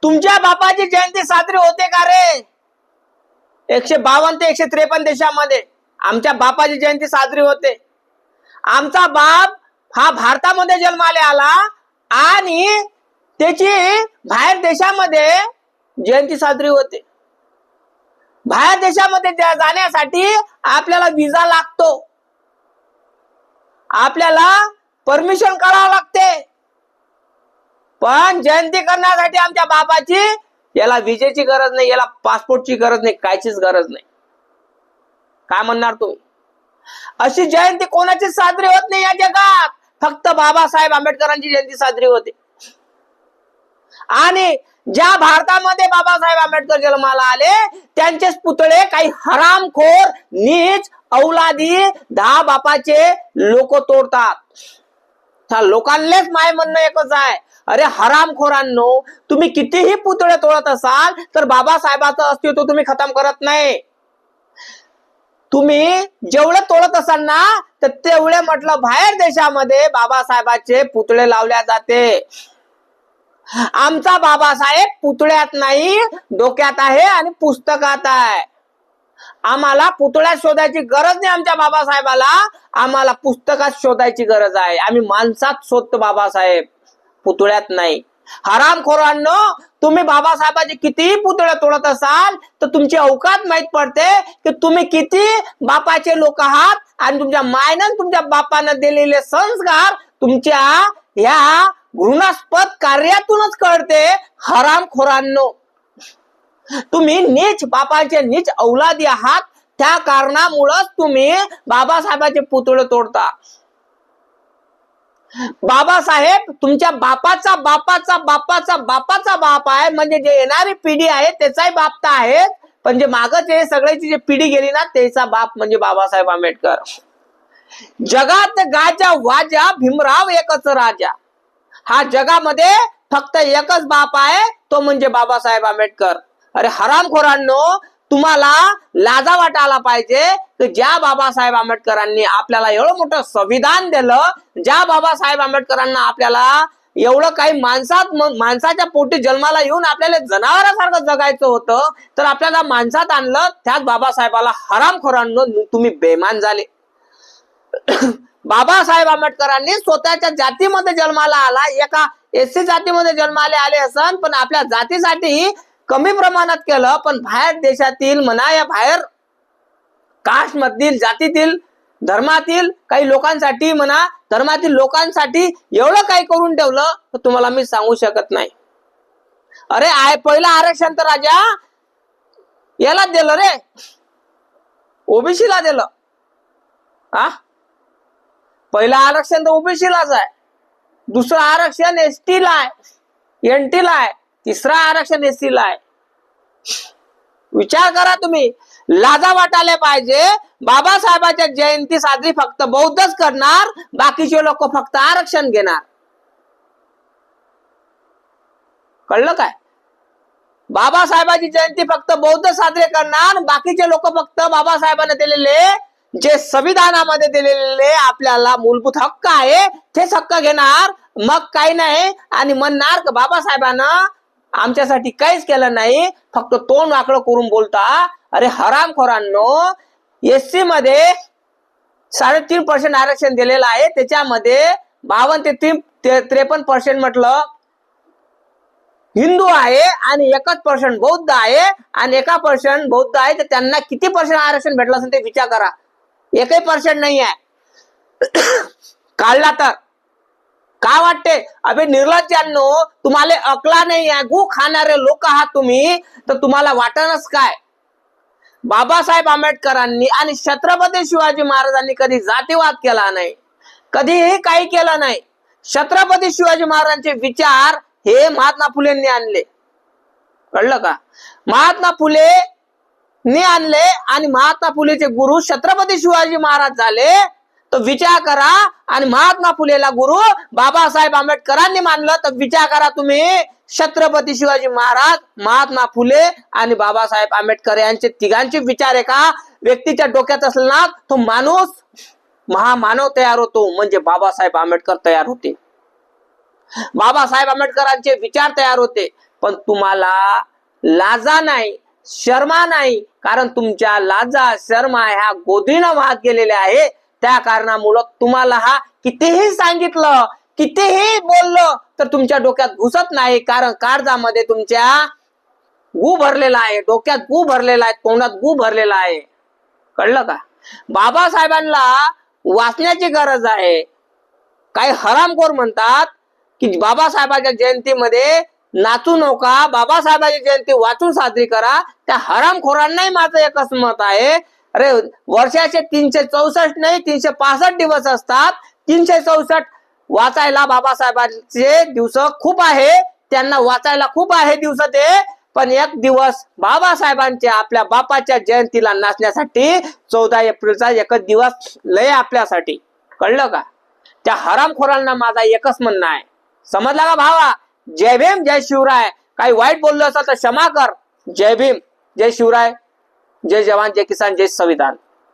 तुमच्या बापाची जयंती साजरी होते का रे? 152 ते 153 देशामध्ये आमच्या बापाची जयंती साजरी होते. आमचा बाप हा भारतामध्ये जन्माला आला आणि त्याची बाहेर देशामध्ये जयंती साजरी होते. बाहेर देशामध्ये जाण्यासाठी आपल्याला विजा लागतो, आपल्याला परमिशन करावं लागते. पण जयंती करण्यासाठी आमच्या बापाची याला विजेची गरज नाही, याला पासपोर्टची गरज नाही, कायचीच गरज नाही. काय म्हणणार तुम्ही? अशी जयंती कोणाची साजरी होत नाही या जगात, फक्त बाबासाहेब आंबेडकरांची जयंती साजरी होते. आणि ज्या भारतामध्ये बाबासाहेब आंबेडकर जन्माला आले त्यांचेच पुतळे काही हरामखोर नीच औलादी 10 बापाचे लोक तोडतात. लोकांनाच माय म्हणणं एकच आहे, अरे हरामखोरांनो, तुम्ही कितीही पुतळे तोडत असाल तर बाबासाहेबांचं अस्तित्व तुम्ही खतम करत नाही. तुम्ही जेवढे तोडत असाल ना तर तेवढे म्हटलं बाहेर देशामध्ये बाबासाहेबांचे पुतळे लावल्या जाते. आमचा बाबासाहेब पुतळ्यात नाही, डोक्यात आहे आणि पुस्तकात आहे. आम्हाला पुतळ्यात शोधायची गरज नाही आमच्या बाबासाहेबाला, आम्हाला पुस्तकात शोधायची गरज आहे. आम्ही माणसात शोधतो बाबासाहेब, पुतळ्यात नाही. हरामखोरांनो, तुम्ही बाबासाहेबांचे कितीही पुतळे तोडत असाल तर तुमची अवकात माहित पडते की तुम्ही किती बापाचे लोक आहात आणि तुमच्या मायनं तुमच्या बापानं दिलेले संस्कार तुमच्या ह्या घृणास्पद कार्यातूनच कळते. हरामखोरांनो, तुम्ही नीच बापाचे नीच औलादी आहात, त्या कारणामुळेच तुम्ही बाबासाहेबांचे पुतळे तोडता. बाबासाहेब तुमच्या बापाचा बापाचा बापाचा बापाचा बाप आहे, म्हणजे जे येणारी पिढी आहे त्याचाही बाप तर आहे, पण जे मागचे सगळ्याची जी पिढी गेली ना त्याचा बाप म्हणजे बाबासाहेब आंबेडकर. जगात गाजा वाजा भीमराव एकच राजा. हा जगामध्ये फक्त एकच बाप आहे, तो म्हणजे बाबासाहेब आंबेडकर. अरे हरामखोरांनो, तुम्हाला लाजा वाटायला पाहिजे की ज्या बाबासाहेब आंबेडकरांनी आपल्याला एवढं मोठं संविधान दिलं, ज्या बाबासाहेब आंबेडकरांना आपल्याला एवढं काही माणसाच्या पोटी जन्माला येऊन आपल्याला जनावरांसारखं जगायचं होतं, तर आपल्याला माणसात आणलं, त्याच बाबासाहेबाला हरामखोरांनो तुम्ही बेमान झाले. बाबासाहेब आंबेडकरांनी स्वतःच्या जातीमध्ये जन्माला आला, एका एससी जातीमध्ये जन्माला आले असन, पण आपल्या जातीसाठी कमी प्रमाणात केलं. पण बाहेर देशातील म्हणा या बाहेर कास्ट मधील जातीतील धर्मातील काही लोकांसाठी म्हणा, धर्मातील लोकांसाठी एवढं काही करून ठेवलं तर तुम्हाला मी सांगू शकत नाही. अरे पहिलं आरक्षण तर राजा याला दिलं रे, ओबीसीला दिलं. पहिलं आरक्षण तर ओबीसीलाच आहे, दुसरं आरक्षण एसटी ला आहे, एनटी ला आहे, तिसरं आरक्षण एससी ला आहे. विचार करा तुम्ही, लाजा वाटायला पाहिजे. बाबासाहेबांच्या जयंती साजरी फक्त बौद्धच करणार, बाकीचे लोक फक्त आरक्षण घेणार. कळलं काय? बाबासाहेबांची जयंती फक्त बौद्ध साजरे करणार, बाकीचे लोक फक्त बाबासाहेबांना दिलेले जे संविधानामध्ये दिलेले आपल्याला मूलभूत हक्क आहे तेच हक्क घेणार, मग काही नाही. आणि म्हणणार की बाबासाहेबांना आमच्यासाठी काहीच केलं नाही, फक्त तोंड वाकडं करून बोलता. अरे हरामखोरांनो, एससी मध्ये 3.5% आरक्षण दिलेलं आहे, त्याच्यामध्ये 52 ते 53% म्हटलं हिंदू आहे आणि 1% बौद्ध आहे, आणि 1% बौद्ध आहे तर त्यांना किती % आरक्षण भेटलं असेल ते विचार करा. 1% नाही आहे. काढला तर काय वाटते? अबे निर्लज्जांनो, तुम्हाला अकला नाही आहे, गु खाणारे लोक आहात तुम्ही, तर तुम्हाला वाटणच काय? बाबासाहेब आंबेडकरांनी आणि छत्रपती शिवाजी महाराजांनी कधी जातीवाद केला नाही, कधीही काही केलं नाही. छत्रपती शिवाजी महाराजांचे विचार हे महात्मा फुलेंनी आणले. कळलं का? महात्मा फुलेंनी आणले आणि महात्मा फुलेचे गुरु छत्रपती शिवाजी महाराज झाले. तर विचार करा, आणि महात्मा फुलेला गुरु बाबासाहेब आंबेडकरांनी मानलं, तर विचार करा तुम्ही, छत्रपती शिवाजी महाराज, महात्मा फुले आणि बाबासाहेब आंबेडकर यांचे तिघांचे विचार एका व्यक्तीच्या डोक्यात असले ना, तो माणूस महामानव तयार होतो, म्हणजे बाबासाहेब आंबेडकर तयार होते. बाबासाहेब आंबेडकरांचे विचार तयार होते. पण तुम्हाला लाजा नाही, शर्मा नाही, कारण तुमच्या लाजा शर्मा ह्या गोधीनं वाहत गेलेल्या आहे. त्या कारणामुळं तुम्हाला हा कितीही सांगितलं, कितीही बोललं तर तुमच्या डोक्यात घुसत नाही, कारण काळजामध्ये तुमच्या गू भरलेला आहे, डोक्यात गू भरलेला आहे, तोंडात गू भरलेला आहे. कळलं का? बाबासाहेबांना वाचण्याची गरज आहे. काही हरामखोर म्हणतात की बाबासाहेबांच्या जयंतीमध्ये नाचू नका, बाबासाहेबांची जयंती वाचून साजरी करा. त्या हरामखोरांनाही माझं एकच मत आहे, अरे वर्षाचे 364 नाही 365 दिवस असतात. 364 वाचायला बाबासाहेबांचे दिवस खूप आहे, त्यांना वाचायला खूप आहे दिवस ते. पण एक दिवस बाबासाहेबांच्या आपल्या बापाच्या जयंतीला नाचण्यासाठी 14 एप्रिलचा एकच दिवस लय आपल्यासाठी. कळलं का? त्या हरामखोरांना माझा एकच म्हणणं आहे, समजला का भावा? जय भीम, जय शिवराय. काही वाईट बोललो असेल तर क्षमा कर. जय भीम, जय शिवराय, जय जवान, जय किसान, जय संविधान.